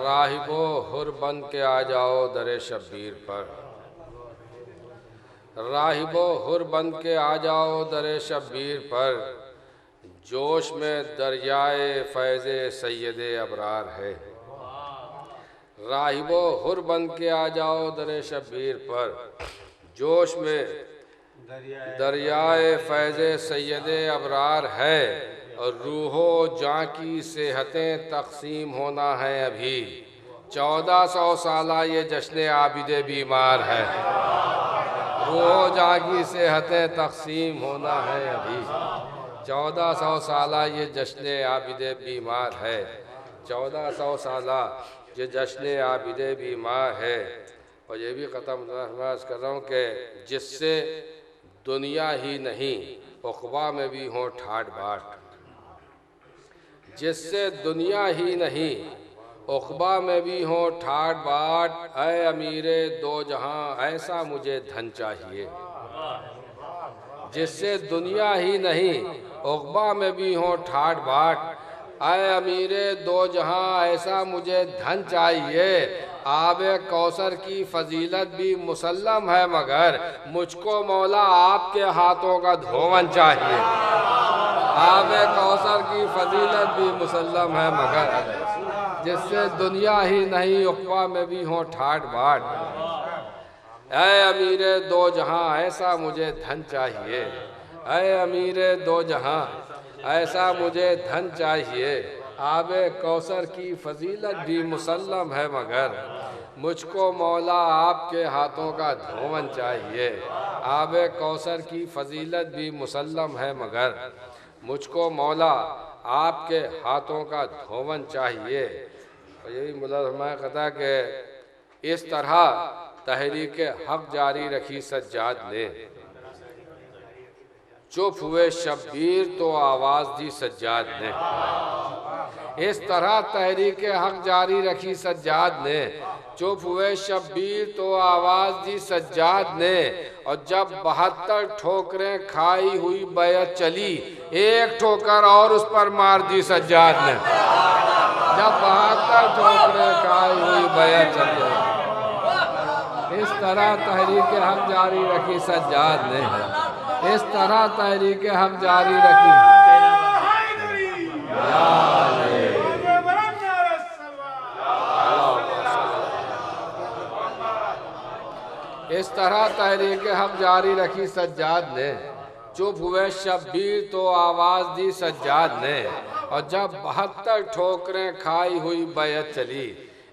राहिबो हुर बन के आ जाओ दरे शब्बीर पर, राहिबो हुर बन के आ जाओ दरे शब्बीर पर, जोश में दरियाए फैज़े सैयदे अबरार है। राहिबो हुर बन के आ जाओ दरे शब्बीर पर, जोश में दरियाए फैज़े सैयदे अबरार है। और रूहो जाँ की सेहतें तक़सीम होना है अभी, 1400 साला ये जश्न आबिदे बीमार है। रूहो जाँ की सेहतें तक़सीम होना है अभी, 1400 साला ये जश्न आबिदे बीमार है। 1400 साला ये जश्न आबिदे बीमार है। और ये भी ख़त्म कर रहा हूँ कि जिससे दुनिया ही नहीं उक़बा में भी हों ठाट बाट, जिससे दुनिया ही नहीं उक़बा में भी हों ठाट बाट। ऐ अमीरे दो जहां ऐसा मुझे धन चाहिए, जिससे दुनिया ही नहीं उक़बा में भी हों ठाट बाट। ऐ अमीरे दो जहां ऐसा मुझे धन चाहिए। आबे कौसर की फजीलत भी मुसल्लम है, मगर मुझको मौला आपके हाथों का धोवन चाहिए। आबे कौसर की फजीलत भी मुसल्लम है, मगर जिससे दुनिया ही नहीं उक़बा में भी हों ठाट बाट। ऐ अमीरे दो जहां ऐसा मुझे धन चाहिए, ऐ अमीरे दो जहां ऐसा मुझे धन चाहिए। आबे कौसर की फजीलत भी मुसल्लम है, मगर मुझको मौला आपके हाथों का धोवन चाहिए। आबे कौसर की फजीलत भी मुसल्लम है, मगर मुझको मौला आपके हाथों का धोवन चाहिए। और यही मुल्ला कहता कि इस तरह तहरीक हक जारी रखी सज्जाद ने, चुप हुए शब्बीर तो आवाज़ दी सज्जाद ने। इस तरह तहरीक हक जारी रखी सज्जाद ने, चुप हुए शब्बीर तो आवाज़ दी सज्जाद ने। और जब 72 ठोकरें खाई हुई बैत चली, एक ठोकर और उस पर मार दी सज्जाद ने। जब 72 ठोकरें खाई हुई बैत चली, इस तरह तहरीक हक जारी रखी सज्जाद ने, इस तरह तहरीक हक जारी रखी। इस तरह तहरीक हक जारी रखी सज्जाद ने, चुप हुए शब्बीर तो आवाज़ दी सज्जाद ने। और जब 72 ठोकरें खाई हुई बैत चली,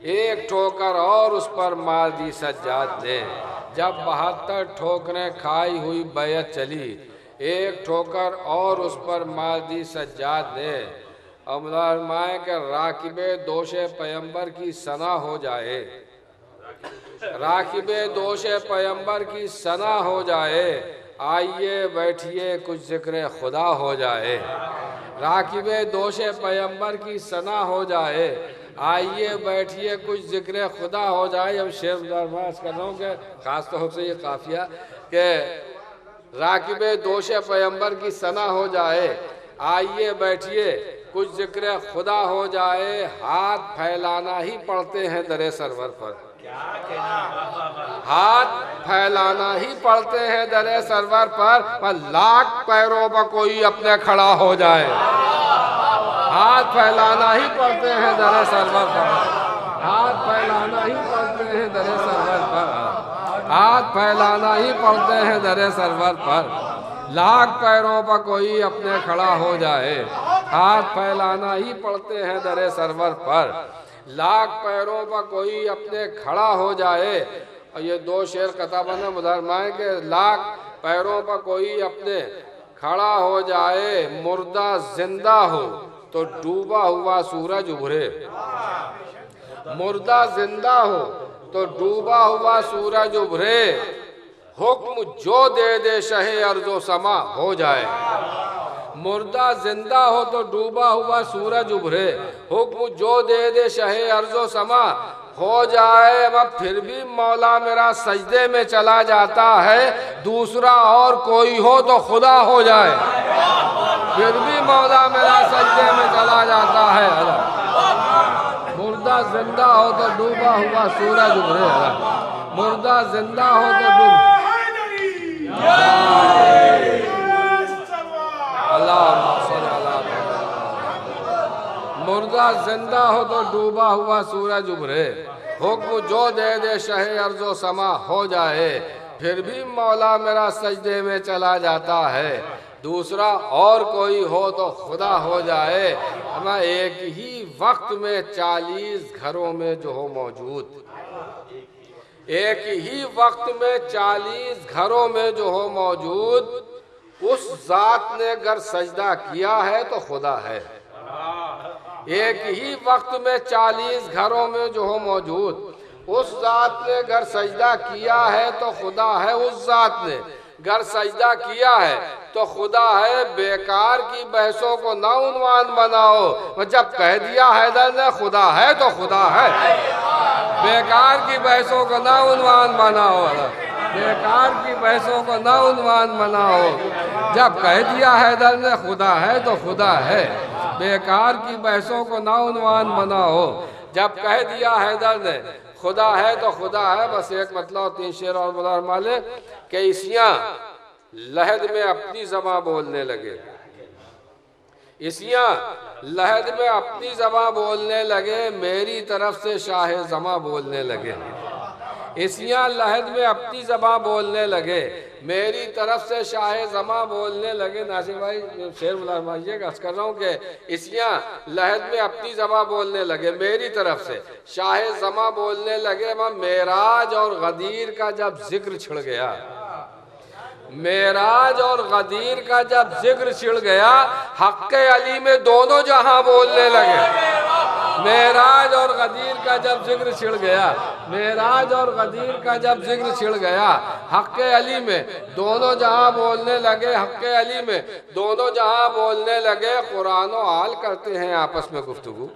एक ठोकर और उस पर मार दी सज्जाद ने। जब 72 ठोकरें खाई हुई बैत चली, एक ठोकर और उस पर मार दी सज्जाद ने। अमलामाए के राकिबे दोषे पैगंबर की सना हो जाए, राकिबे दोषे पैगंबर की सना हो जाए। आइए बैठिए कुछ जिक्र खुदा हो जाए। राकिबे दोषे पैगंबर की सना हो जाए, आइए बैठिए कुछ जिक्र खुदा हो जाए। अब शेर दरबार कर रहा हूँ कि ख़ास तौर से ये काफिया कि राकिबे दोषे पैगंबर की सना हो जाए, आइए बैठिए कुछ जिक्र खुदा हो जाए। हाथ फैलाना ही पड़ते हैं दरे सरवर पर, हाथ फैलाना ही पड़ते हैं दरे सरवर पर लाख पैरों पर कोई अपने खड़ा हो जाए। हाथ फैलाना ही पड़ते हैं दरे सरवर पर, हाथ फैलाना ही पड़ते हैं दरे सरवर पर, हाथ फैलाना ही पड़ते हैं दरे सरवर पर। लाख पैरों पर कोई अपने खड़ा हो जाए, हाथ फैलाना ही पड़ते हैं दरे सरवर पर। लाख पैरों पर कोई अपने खड़ा हो जाए। और ये दो शेर कताबन मुदरमाए के लाख पैरों पर कोई अपने खड़ा हो जाए। मुर्दा जिंदा हो तो डूबा हुआ सूरज उभरे, मुर्दा जिंदा हो तो डूबा हुआ सूरज उभरे। हुक्म जो दे दे शहे अर्ज़ो समा हो जाए। मुर्दा जिंदा हो तो डूबा हुआ सूरज उभरे, हुक्म जो दे दे शहे अर्ज़ो समा हो जाए। अब फिर भी मौला मेरा सजदे में चला जाता है, दूसरा और कोई हो तो खुदा हो जाए। फिर भी मौला मेरा सजदे में चला जाता है, मुर्दा जिंदा हो तो डूबा हुआ सूरज उभरे, मुर्दा जिंदा हो तो डूब मुर्दा जिंदा हो तो डूबा हुआ सूरज उभरे, हुक्म जो दे दे शहे अर्जो समा हो जाए, फिर भी मौला मेरा सजदे में चला जाता है। दूसरा और कोई हो तो खुदा हो जाए, मैं एक ही वक्त में 40 घरों में जो हो मौजूद, एक ही वक्त में 40 घरों में जो हो मौजूद, उस जात ने अगर सजदा किया है तो खुदा है। एक ही वक्त में 40 घरों में जो हो मौजूद, उस जात ने अगर सजदा किया है तो खुदा है। उस जात ने अगर सजदा किया है तो खुदा है। बेकार की बहसों को ना उन्वान बनाओ, जब कह दिया हैदर ने खुदा है तो खुदा है। बेकार की बहसों को ना उन्वान बनाओ, बेकार की बहसों को ना उन्वान बनाओ, जब कह दिया हैदर ने खुदा है तो खुदा है। बेकार की बहसों को ना उन्वान बनाओ, जब कह दिया हैदर ने खुदा है तो खुदा है। बस एक मतलब 3 शेर और बोला माले कि इसियां लहद में अपनी ज़बां बोलने लगे, इसियां लहद में अपनी ज़बां बोलने लगे, मेरी तरफ से शाह ज़मां बोलने लगे। इसियां लहद में अपनी ज़बां बोलने लगे, मेरी तरफ से शाह ज़मां बोलने लगे। नासिर भाई शेर बुलाइएगा, अर्ज़ कर रहा हूँ कि इसियां लहद में अपनी ज़बां बोलने लगे, मेरी तरफ से शाह ज़मां बोलने लगे। मेराज और गदीर का जब जिक्र छिड़ गया, मेराज और गदीर का जब जिक्र छिड़ गया, हक़्क़े अली में दोनों जहां बोलने लगे। मेराज और गदीर का जब जिक्र छिड़ गया, मेराज और गदीर का जब जिक्र छिड़ गया, हक़्क़े अली में दोनों जहां बोलने लगे, हक़्क़े अली में दोनों जहां बोलने लगे। कुरान व आल करते हैं आपस में गुफ्तगू,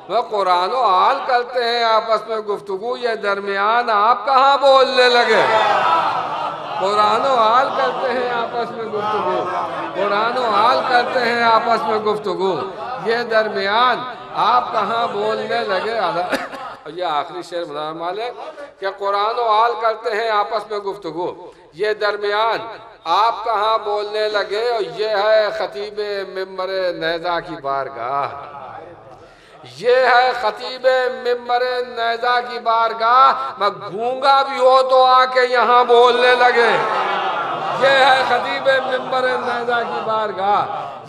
वह कुरान व आल करते हैं आपस में गुफ्तगू, ये दरमियान आप कहाँ बोलने लगे। कुरान व आल करते हैं आपस में गुफ्तगू, कुरान व आल करते हैं आपस में गुफ्तगू, ये दरमियान आप कहाँ बोलने लगे। ये आखिरी शेर बता माले कि कुरान व आल करते हैं आपस में गुफ्तगू, ये दरमियान आप कहाँ बोलने लगे। और ये है खतीब मिंबर नैज़ा की बारगाह, ये है खतीब मिंबर नैज़ा की बारगाह। मैं गूंगा भी हो तो आके यहाँ बोलने लगे। ये है खतीब मिंबर नैज़ा की बारगाह,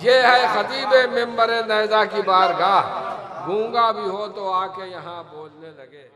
ये है खतीब मिंबर नैज़ा की बारगाह। गूंगा भी हो तो आके यहाँ बोलने लगे।